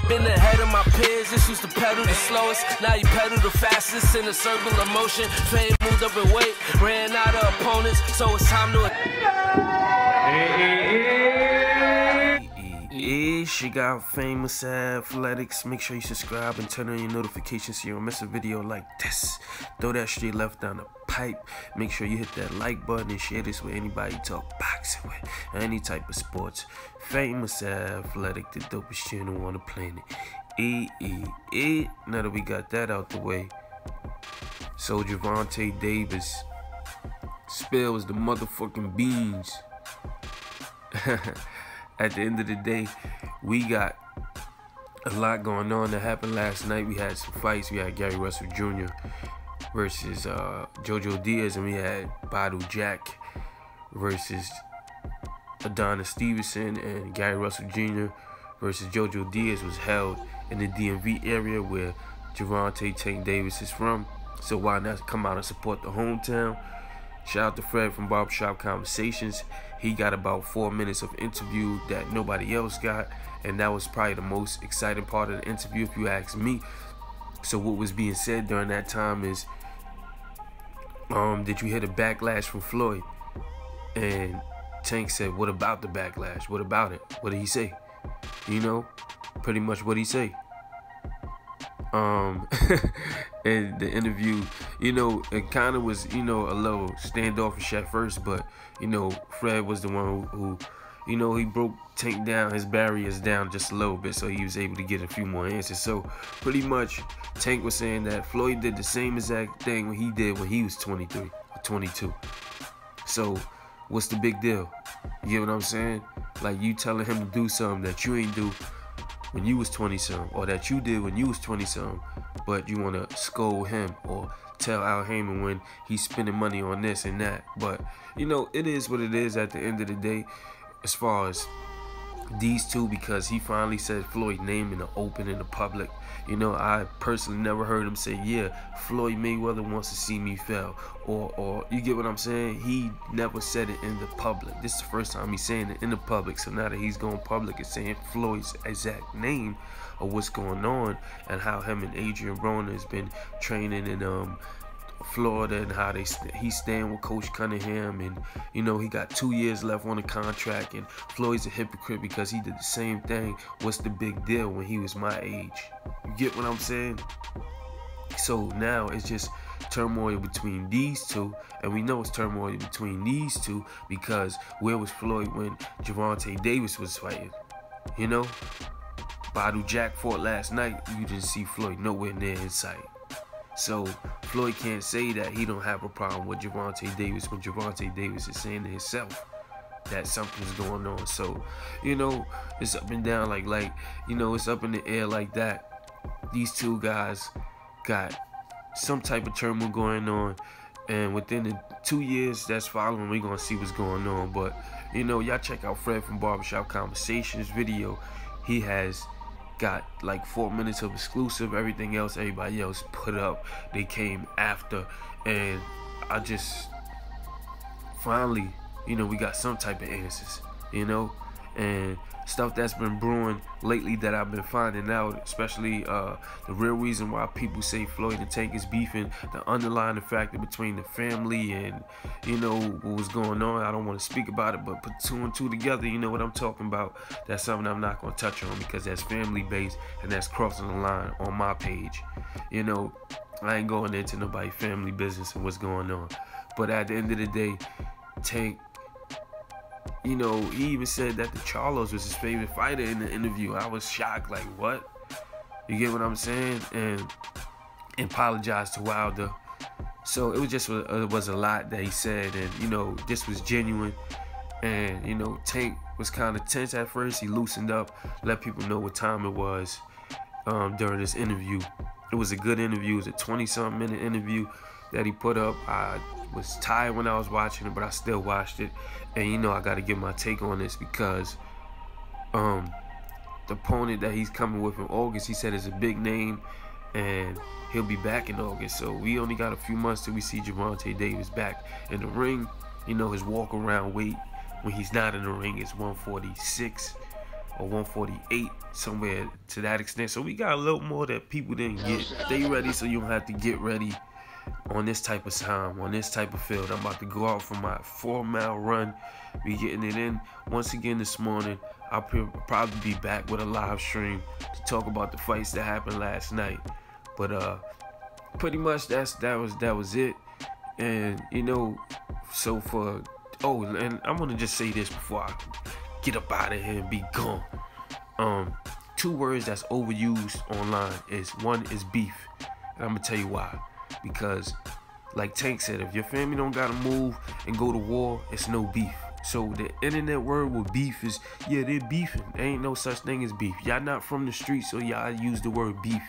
Been ahead of my peers, this used to pedal the slowest. Now you pedal the fastest in a circle of motion. Fame moved up in weight, ran out of opponents, so it's time to... She got Famous Athletics. Make sure you subscribe and turn on your notifications so you don't miss a video like this. Throw that straight left down the pipe. Make sure you hit that like button and share this with anybody you talk boxing with, any type of sports. Famous Athletic, the dopest channel on the planet. Now that we got that out the way, so Gervonta Davis spills the motherfucking beans. At the end of the day, we got a lot going on that happened last night. We had some fights. We had Gary Russell Jr. versus Jojo Diaz, and we had Badu Jack versus Adonis Stevenson, and Gary Russell Jr. versus Jojo Diaz was held in the DMV area where Gervonta Tank Davis is from. So why not come out and support the hometown? Shout out to Fred from Barbershop Conversations. He got about 4 minutes of interview that nobody else got, and that was probably the most exciting part of the interview if you ask me. So what was being said during that time is, did you hear the backlash from Floyd? And Tank said, what about the backlash? What about it? What did he say? You know, pretty much what he say. And the interview, you know, it kind of was, you know, a little standoffish at first, but, you know, Fred was the one who you know, he broke Tank down, his barriers down just a little bit, so he was able to get a few more answers. So pretty much Tank was saying that Floyd did the same exact thing when he did when he was 23 or 22. So what's the big deal? You get what I'm saying? Like, you telling him to do something that you ain't do when you was 20-something, or that you did when you was 20-something, but you want to scold him or tell Al Heyman when he's spending money on this and that. But, you know, it is what it is at the end of the day as far as these two, because he finally said Floyd's name in the open, in the public. You know, I personally never heard him say, yeah, Floyd Mayweather wants to see me fail, or you get what I'm saying? He never said it in the public. This is the first time he's saying it in the public. So now that he's going public and saying Floyd's exact name of what's going on, and how him and Adrian Broner has been training in Florida, and how he's staying with Coach Cunningham, and you know, he got 2 years left on the contract, and Floyd's a hypocrite because he did the same thing. What's the big deal when he was my age? You get what I'm saying? So now it's just turmoil between these two, and we know it's turmoil between these two because where was Floyd when Gervonta Davis was fighting? You know, Badu Jack fought last night. You didn't see Floyd nowhere near his sight. So Floyd can't say that he don't have a problem with Gervonta Davis when Gervonta Davis is saying to himself that something's going on. So, you know, it's up and down like, you know, it's up in the air like that. These two guys got some type of turmoil going on, and within the 2 years that's following, we're gonna see what's going on. But, you know, y'all check out Fred from Barbershop Conversations video. He has got like 4 minutes of exclusive. Everything else everybody else put up, they came after, and I just finally, you know, we got some type of answers, you know, and stuff that's been brewing lately that I've been finding out, especially the real reason why people say Floyd and Tank is beefing, the underlying factor between the family and, you know, what was going on. I don't want to speak about it, but put two and two together, you know what I'm talking about. That's something I'm not going to touch on because that's family based, and that's crossing the line on my page. You know, I ain't going into nobody's family business and what's going on. But at the end of the day, Tank, you know, he even said that the Charlos was his favorite fighter in the interview. I was shocked, like, what? You get what I'm saying? And apologized to Wilder. So it was just it was a lot that he said, and, you know, this was genuine. And, you know, Tank was kind of tense at first. He loosened up, let people know what time it was during this interview. It was a good interview. It was a 20-something minute interview that he put up. I was tired when I was watching it, but I still watched it. And, you know, I got to give my take on this because the opponent that he's coming with in August, he said is a big name, and he'll be back in August. So we only got a few months till we see Gervonta Davis back in the ring. You know, his walk-around weight when he's not in the ring is 146. or 148, somewhere to that extent. So we got a little more that people didn't get. Stay ready so you don't have to get ready on this type of time, on this type of field. I'm about to go out for my 4-mile run. Be getting it in once again this morning. I'll probably be back with a live stream to talk about the fights that happened last night. But pretty much that was it. And you know, so for and I'm gonna just say this before I get up out of here and be gone. 2 words that's overused online is, one is beef, and I'm gonna tell you why. Because like Tank said, if your family don't gotta move and go to war, it's no beef. So the internet word with beef is, yeah, they're beefing. There ain't no such thing as beef. Y'all not from the streets, so y'all use the word beef.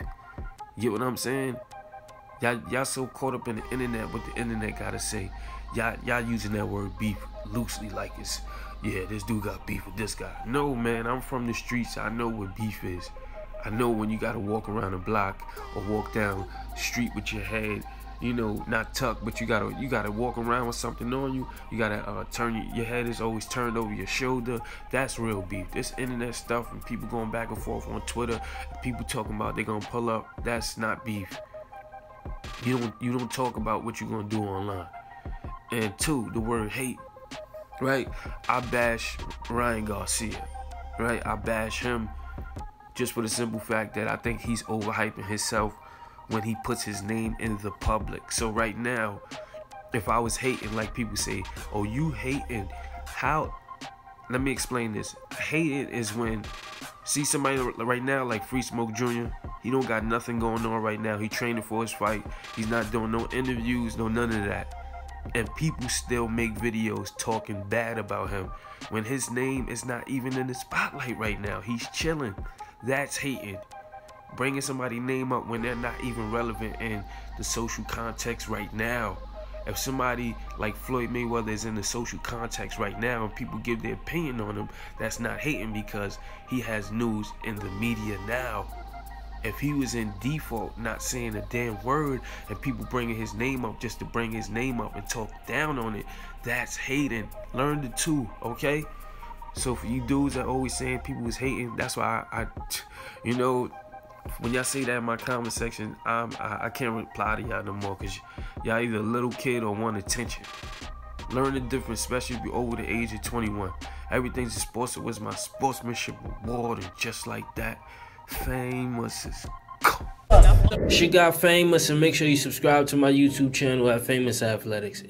You get what I'm saying? Y'all so caught up in the internet, what the internet gotta say. Y'all using that word beef loosely, like it's, yeah, this dude got beef with this guy. No, man, I'm from the streets. I know what beef is. I know when you gotta walk around the block or walk down the street with your head, you know, not tucked, but you gotta walk around with something on you. You gotta turn your head is always turned over your shoulder. That's real beef. This internet stuff and people going back and forth on Twitter, people talking about they gonna pull up. That's not beef. You don't talk about what you're gonna do online. And 2, the word hate. Right? I bash Ryan Garcia. Right? I bash him just for the simple fact that I think he's overhyping himself when he puts his name in the public. So right now, if I was hating, like people say, oh, you hating, how? Let me explain this. Hating is when, see somebody right now like Free Smoke Jr., he don't got nothing going on right now. He training for his fight. He's not doing no interviews, no none of that. And people still make videos talking bad about him when his name is not even in the spotlight right now. He's chilling. That's hating. Bringing somebody's name up when they're not even relevant in the social context right now. If somebody like Floyd Mayweather is in the social context right now and people give their opinion on him, that's not hating because he has news in the media now. If he was in default, not saying a damn word, and people bringing his name up just to bring his name up and talk down on it, that's hating. Learn the 2, okay? So for you dudes that always saying people was hating, that's why I you know, when y'all say that in my comment section, I can't reply to y'all no more because y'all either a little kid or want attention. Learn the difference, especially if you're over the age of 21. Everything's a sports. It was my sportsmanship award, and just like that, Famous is gone. She got Famous, and make sure you subscribe to my YouTube channel at Famous Athletics.